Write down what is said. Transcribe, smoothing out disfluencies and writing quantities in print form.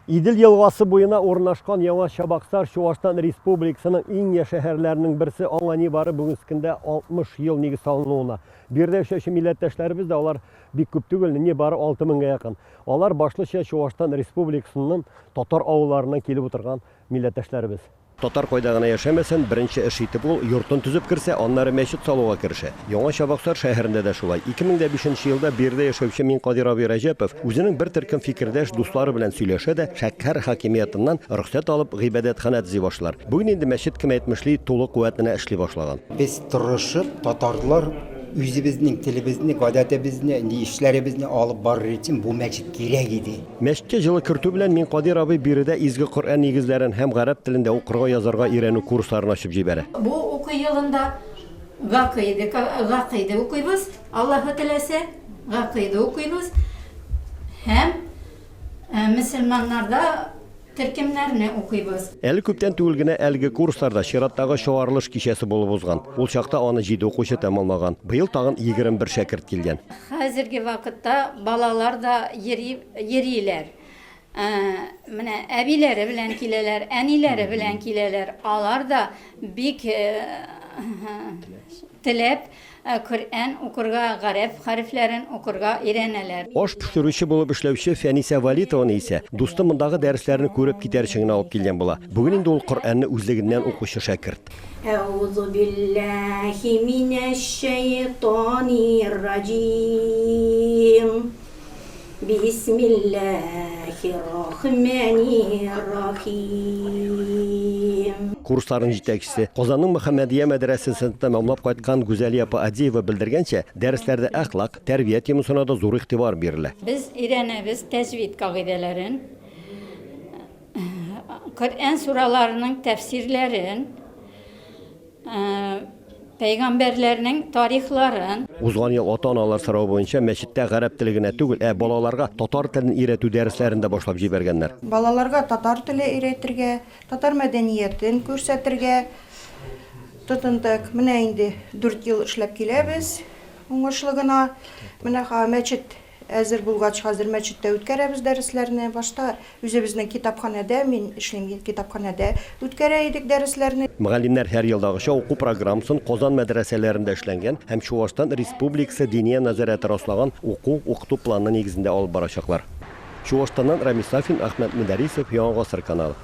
Идел елгасы буена орнашкан Яңа Чабаксар Чуашстан Республикасының иң я шәһәрләренең берсе, аңа нибары бүгенге көндә 60 ел нигез салынуына. Бирдә яшәүче милләттәшләребез дә алар бик күп түгел, нибары 6000-га якын. Алар башлыча Чуашстан Республикасының татар авылларыннан килеп утырган милләттәшләребез. Татар кайда гына яшәмәсен, беренче эш итеп ул йортын төзеп кирсә, аннары мәчет салуга керешә. Яңа Чабаксар шәһәрендә дә шулай. 2005 елда Бирдә яшәүче Минкадир абый Рәҗәпов үзенең бер төркем фикердәш дуслары белән сөйләшә дә шәһәр хакимиятыннан рөхсәт алып гыйбадәтханә төзи башлар. Бүген инде мәчет кем әйтмешли тулы куәтенә эшли башлаган. Без тырышып, татарлар үзебезнең телебезне, гадәтебезне, эшләребезне алып барыр өчен бу мәчет кирәк иде. Мәчеткә җылы кертү белән Минкадир абый Биредә изге Коръән нигезләрен һәм гарәп телендә укырга, язарга өйрәнү курсларын ачып җибәрә. Бу уку елында гакыйда укыйбыз, Аллаһы теләсә, гакыйда укыйбыз. Һәм мөселманнарда төркемнәрне укыйбыз. Әле күптән түгел генә әлеге курсларда чираттагы чыгарылыш кичәсе булып узган. Ул чакта аны 7 укучы тәмамлаган. Быел тагын 21 шәкерт килгән. Хәзерге вакытта балалар да йөриләр. Менә әбиләре белән киләләр, әниләре белән киләләр. Алар да бик теләп Коръән укырга, гарәп хәрефләрен укырга өйрәнәләр. Аш пешерүче булып эшләүче Фәнисә Валитованы исә дусты мондагы дәресләрне күреп китәрчегенә алып килгән була. Бүген инде ул Коръәнне үзлегеннән укучы шәкерт. Әузу биллаһи минәш шәйтанир раҗим. Бисмиллаһир рахманир рахим. Курсларның җитәкчесе Казанның Мөхәммәдия мәдрәсәсен тәмамлап кайткан Гүзәлия апа Адиева белдергәнчә, дәресләрдә әхлак, тәрбия темасына да зур игътибар бирелә. Без өйрәнәбез тәҗвид кагыйдәләрен, Коръән сураларының тәфсирләрен, Пәйгамбәрләрнең тарихларын. Узган ел ата-аналар сорау буенча мәчеттә гарәп теле генә түгел, балаларга татар телен өйрәтү дәресләрен дә башлап җибәргәннәр. Балаларга татар теле өйрәтергә, татар мәдәниятен күрсәтергә тотындык. Менә инде 4 ел эшләп киләбез. Уңышлы гына. Менә мәчет әзер булгач, хәзер мәчеттә үткәрәбез дәресләрне. Башта үзебезнең китапханәдә, мин эшлим китапханәдә үткәрә идек дәресләрне. Мөгаллимнәр һәр елдагыча уку программасын Казан мәдрәсәләрендә эшләнгән һәм Чуашстан Республикасы диния назарәте раслаган уку-укыту планы нигезендә алып барачаклар. Чуашстаннан Рамис Сафин, Ахмед Мөдәрисов, Яңа Гасыр каналы.